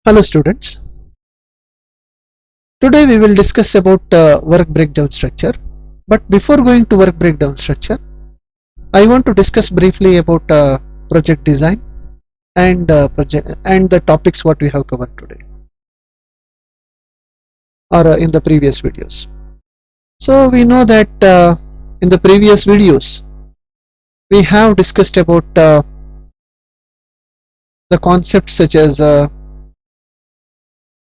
Hello students, today we will discuss about work breakdown structure. But before going to work breakdown structure, I want to discuss briefly about project design and project and the topics what we have covered today or in the previous videos. So we know that in the previous videos we have discussed about the concepts such as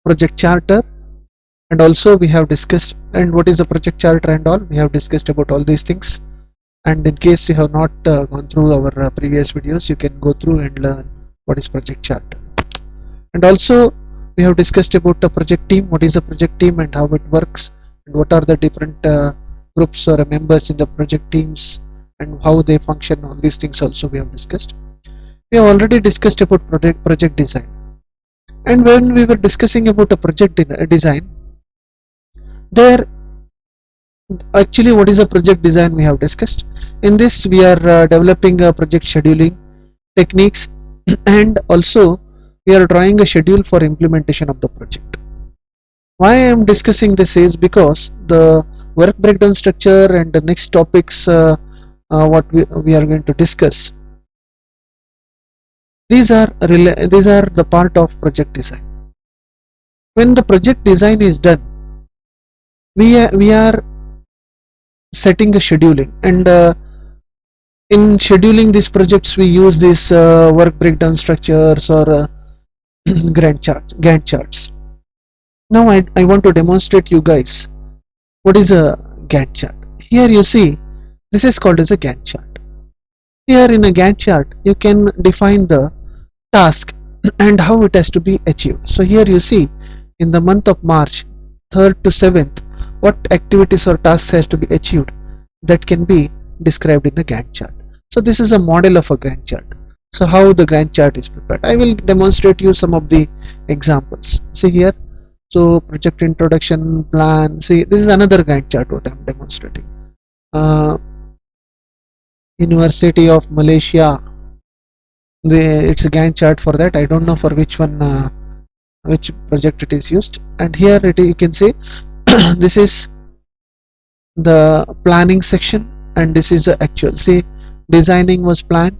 project charter, and also we have discussed and what is a project charter and all. We have discussed about all these things, and in case you have not gone through our previous videos, you can go through and learn what is project charter. And also we have discussed about the project team, what is a project team and how it works, and what are the different groups or members in the project teams and how they function. All these things also we have discussed. We have already discussed about project design, and when we were discussing about a project design, there actually what is a project design we have discussed. In this we are developing a project scheduling techniques and also we are drawing a schedule for implementation of the project. Why I am discussing this is because the work breakdown structure and the next topics what we are going to discuss, these are the part of project design. When the project design is done, we are setting a scheduling, and in scheduling these projects we use these work breakdown structures or Gantt charts. Now I want to demonstrate you guys what is a Gantt chart. Here you see this is called as a Gantt chart. Here in a Gantt chart you can define the task and how it has to be achieved. So here you see in the month of March 3rd to 7th what activities or tasks has to be achieved, that can be described in the Gantt chart. So this is a model of a Gantt chart. So how the Gantt chart is prepared, I will demonstrate you some of the examples. See here, so project introduction plan. See, this is another Gantt chart what I am demonstrating. University of Malaysia, it's a Gantt chart for that. I don't know for which one, which project it is used. And here you can see this is the planning section and this is the actual. See, designing was planned,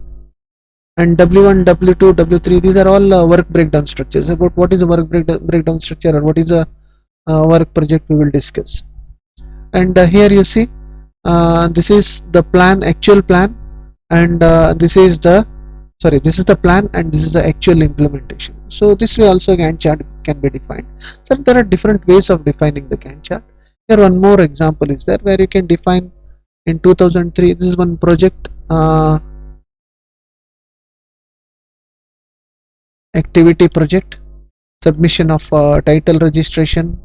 and W1, W2, W3, these are all work breakdown structures. About what is a work breakdown structure or what is a work project we will discuss. And here you see this is the plan, actual plan, and this is the plan and this is the actual implementation. So this way also Gantt chart can be defined. So there are different ways of defining the Gantt chart. Here one more example is there where you can define in 2003, this is one project activity project, submission of title registration.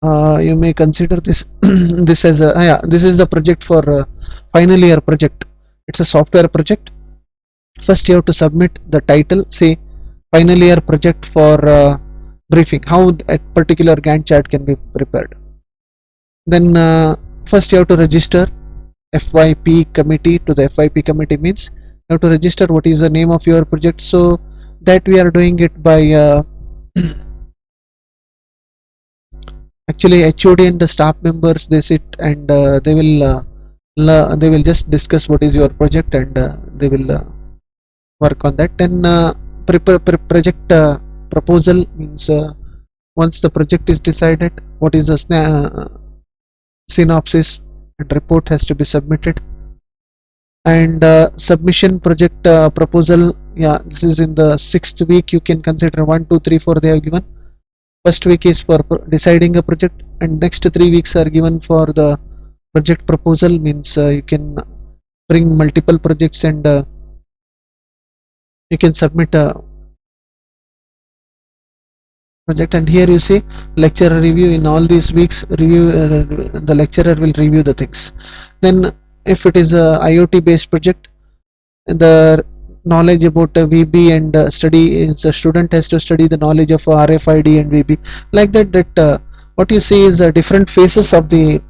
You may consider this this as a this is the project for final year project. It's a software project. First you have to submit the title, say final year project for briefing, how a particular Gantt chart can be prepared. Then first you have to register FYP committee. To the FYP committee means you have to register what is the name of your project. So that we are doing it by actually HOD and the staff members, they sit and they will just discuss what is your project and they will work on that. Then project proposal means once the project is decided, what is the synopsis and report has to be submitted. And submission project proposal, yeah, this is in the 6th week. You can consider 1, 2, 3, 4 they have given. First week is for deciding a project and next 3 weeks are given for the project proposal, means you can bring multiple projects and you can submit a project. And here you see lecturer review. In all these weeks review, the lecturer will review the things. Then if it is a IoT based project, the knowledge about VB and study, the student has to study the knowledge of RFID and VB, like that what you see is different phases of the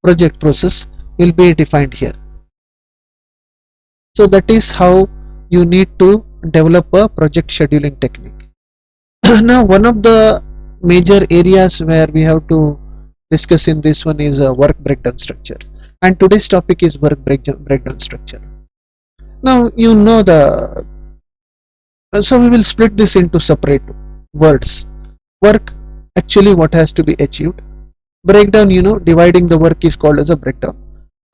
project process will be defined here. So that is how you need to develop a project scheduling technique. Now one of the major areas where we have to discuss in this one is work breakdown structure, and today's topic is work breakdown structure. Now you know the so we will split this into separate words. Work, actually what has to be achieved. Breakdown, you know, dividing the work is called as a breakdown.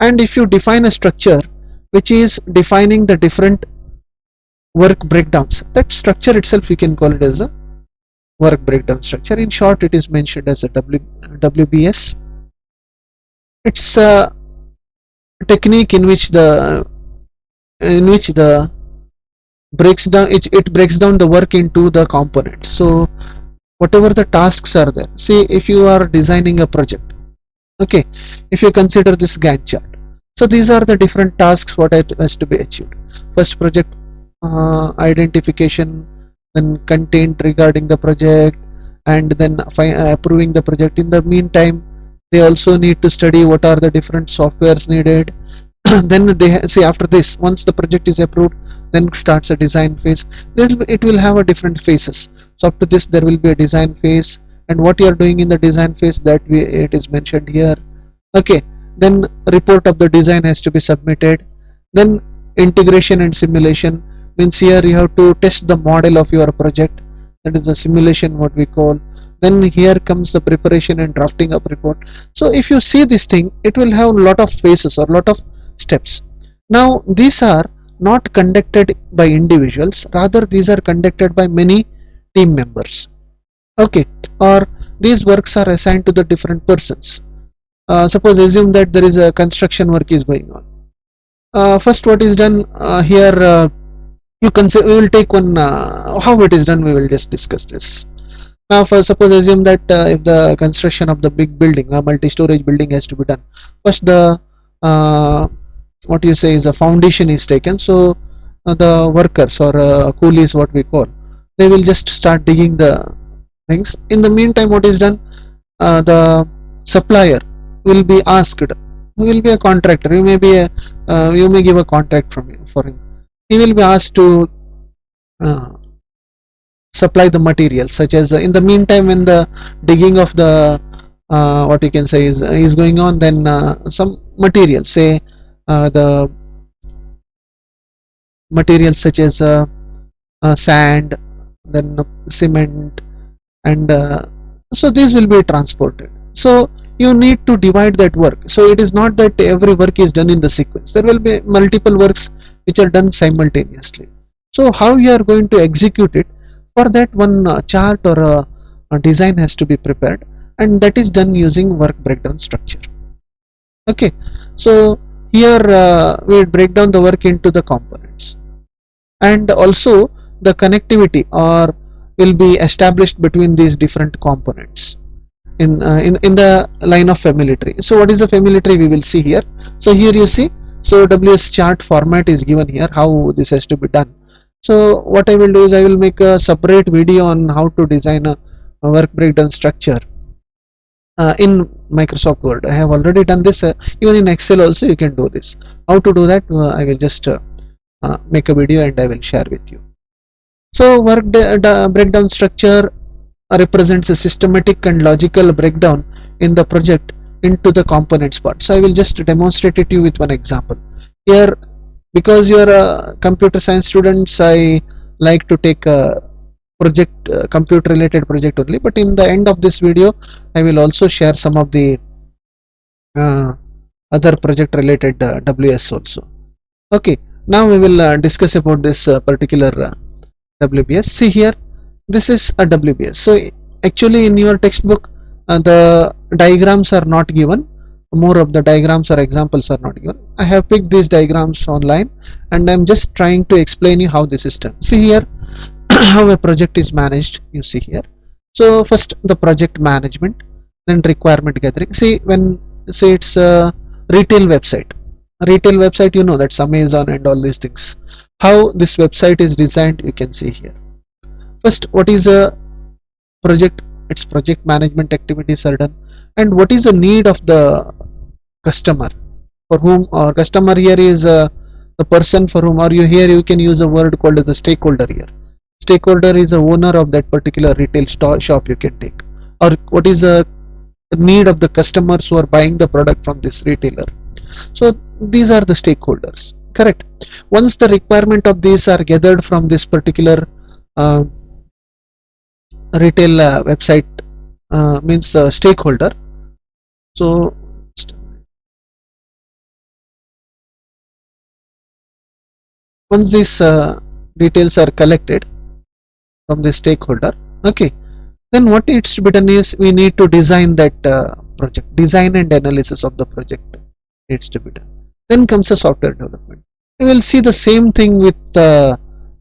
And if you define a structure which is defining the different work breakdowns, that structure itself we can call it as a work breakdown structure. In short, it is mentioned as a WBS. It's a technique in which the breaks down it breaks down the work into the components. So whatever the tasks are there, say if you are designing a project, okay, if you consider this Gantt chart, so these are the different tasks what has to be achieved. First, project identification, then content regarding the project, and then approving the project. In the meantime, they also need to study what are the different softwares needed. Then they see, after this, once the project is approved, then starts a design phase. It will have a different phases. So up to this there will be a design phase, and what you are doing in the design phase, that it is mentioned here. Okay, then report of the design has to be submitted. Then integration and simulation means here you have to test the model of your project, that is the simulation what we call. Then here comes the preparation and drafting of report. So if you see this thing, it will have a lot of phases or lot of steps. Now these are not conducted by individuals, rather these are conducted by many team members, okay, or these works are assigned to the different persons. Suppose assume that there is a construction work is going on. First what is done here, you consider, we will take one how it is done, we will just discuss this. Now for suppose assume that if the construction of the big building, a multi-storage building has to be done, first the what you say is a foundation is taken. So the workers or coolies what we call, they will just start digging the things. In the meantime, what is done, the supplier will be asked, who will be a contractor, you may be a you may give a contract for him, he will be asked to supply the materials, such as in the meantime when the digging of the what you can say is going on, then some materials, say the materials such as sand, then cement, and so these will be transported. So you need to divide that work. So it is not that every work is done in the sequence, there will be multiple works which are done simultaneously. So how you are going to execute it, for that one chart or a design has to be prepared, and that is done using work breakdown structure. Okay, so here we break down the work into the components, and also the connectivity or will be established between these different components in the line of family tree. So what is the family tree, we will see here. So here you see, so WS chart format is given here, how this has to be done. So what I will do is I will make a separate video on how to design a work breakdown structure in Microsoft Word. I have already done this, even in Excel also you can do this. How to do that, I will just make a video and I will share with you. So work breakdown structure represents a systematic and logical breakdown in the project into the components part. So I will just demonstrate it to you with one example. Here, because you are a computer science students, I like to take a project, computer related project only, but in the end of this video I will also share some of the other project related WS also. Okay, now we will discuss about this particular WBS. See here, this is a WBS. So actually in your textbook the diagrams are not given, more of the diagrams or examples are not given. I have picked these diagrams online and I'm just trying to explain you how this is done. See here how a project is managed, you see here. So first the project management, then requirement gathering. See, when say it's a retail website, you know, that's Amazon and all these things. How this website is designed, you can see here. First, what is a project, its project management activities are done, and what is the need of the customer, for whom, or customer here is the person for whom, or you here you can use a word called as a stakeholder here. Stakeholder is the owner of that particular retail shop, you can take, or what is the need of the customers who are buying the product from this retailer. So these are the stakeholders, correct. Once the requirement of these are gathered from this particular uh, retail website, means the stakeholder. So once these details are collected from the stakeholder, okay, then what needs to be done is we need to design that project. Design and analysis of the project needs to be done. Then comes the software development. We will see the same thing with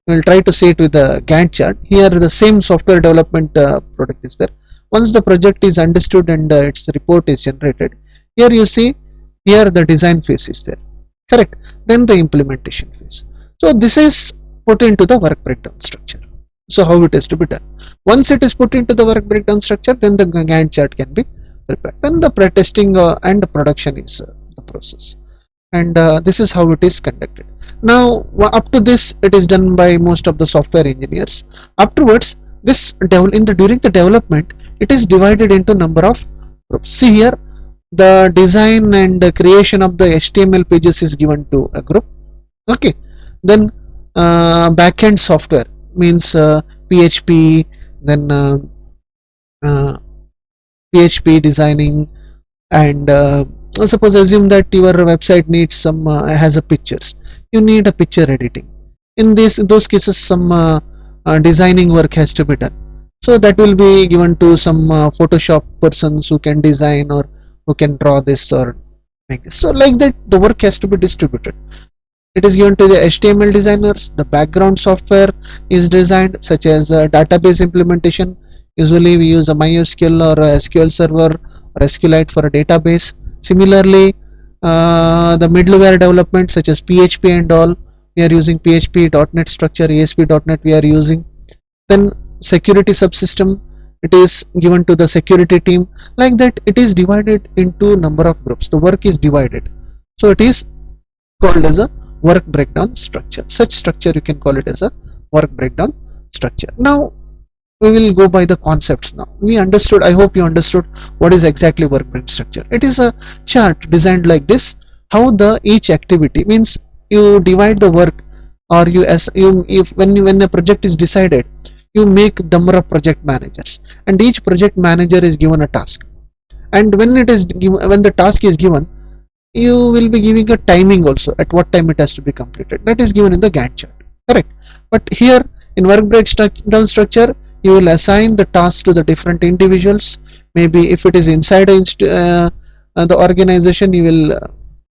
we will try to see it with the Gantt chart. Here the same software development product is there. Once the project is understood and its report is generated, here you see, here the design phase is there, correct. Then the implementation phase. So this is put into the work breakdown structure. So how it is to be done. Once it is put into the work breakdown structure, then the Gantt chart can be prepared. Then the pre-testing and the production is the process, and this is how it is conducted. Now up to this it is done by most of the software engineers. Afterwards, this during the development, it is divided into number of groups. See here, the design and the creation of the HTML pages is given to a group, okay. Then backend software means PHP, then PHP designing, and suppose assume that your website needs some has a pictures, you need a picture editing. In those cases, some designing work has to be done. So that will be given to some Photoshop persons who can design or who can draw this or like this. So like that, the work has to be distributed. It is given to the HTML designers. The background software is designed, such as database implementation. Usually we use a MySQL or a SQL Server or SQLite for a database. Similarly, the middleware development, such as PHP and all, we are using PHP, .NET structure, ASP.NET we are using. Then security subsystem, it is given to the security team. Like that, it is divided into number of groups. The work is divided. So it is called as a work breakdown structure. Such structure you can call it as a work breakdown structure. Now we will go by the concepts. Now we understood, I hope you understood what is exactly work breakdown structure. It is a chart designed like this, how the each activity means you divide the work, or when a project is decided, you make number of project managers, and each project manager is given a task, and when the task is given, you will be giving a timing also, at what time it has to be completed. That is given in the Gantt chart, correct. But here in work breakdown structure, you will assign the task to the different individuals. Maybe if it is inside the organization, you will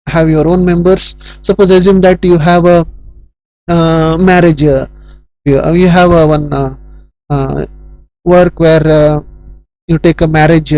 have your own members. Suppose assume that you have a marriage, you have a one work where you take a marriage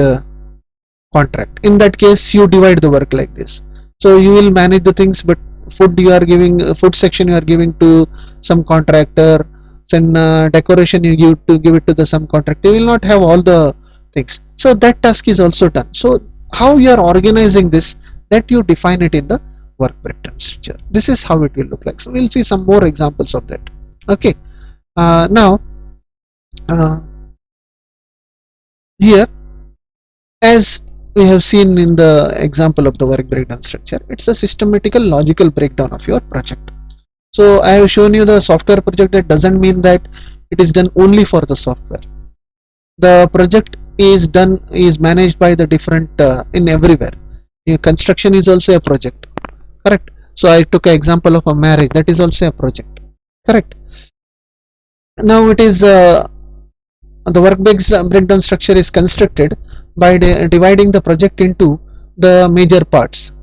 contract. In that case, you divide the work like this. So you will manage the things, but food you are giving, food section you are giving to some contractor, then decoration you give it to the some contractor. You will not have all the things. So that task is also done. So how you are organizing this, that you define it in the work breakdown structure. This is how it will look like. So we'll see some more examples of that. Okay. Now here, as we have seen in the example of the work breakdown structure, it's a systematical logical breakdown of your project. So I have shown you the software project. That doesn't mean that it is done only for the software. The project is managed by the different in everywhere. Construction is also a project, correct. So I took an example of a marriage, that is also a project, correct. Now it is the work breakdown structure is constructed by dividing the project into the major parts.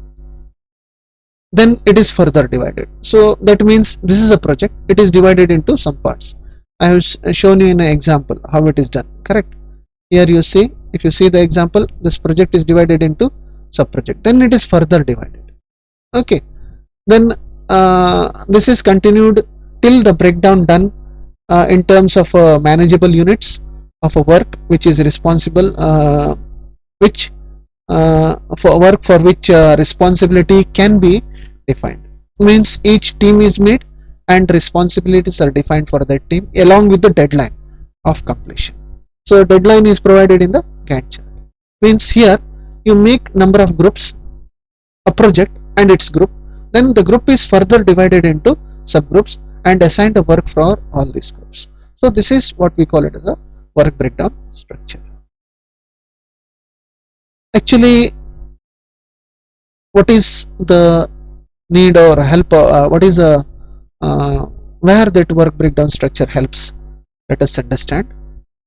Then it is further divided. So that means this is a project, it is divided into some parts. I have shown you in an example how it is done, correct. Here you see, if you see the example, this project is divided into sub project, then it is further divided, okay. Then this is continued till the breakdown done in terms of manageable units of a work which is responsible, which for work for which responsibility can be defined. Means each team is made and responsibilities are defined for that team along with the deadline of completion. So deadline is provided in the Gantt chart. Means here you make number of groups, a project and its group, then the group is further divided into subgroups and assigned a work for all these groups. So this is what we call it as a work breakdown structure. Actually, what is the need or help, what is the where that work breakdown structure helps, let us understand.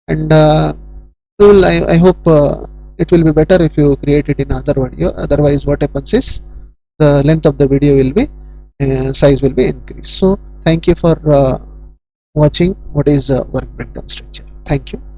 And I hope it will be better if you create it in other video. Otherwise what happens is the length of the video will be size will be increased. So thank you for watching what is work breakdown structure. Thank you.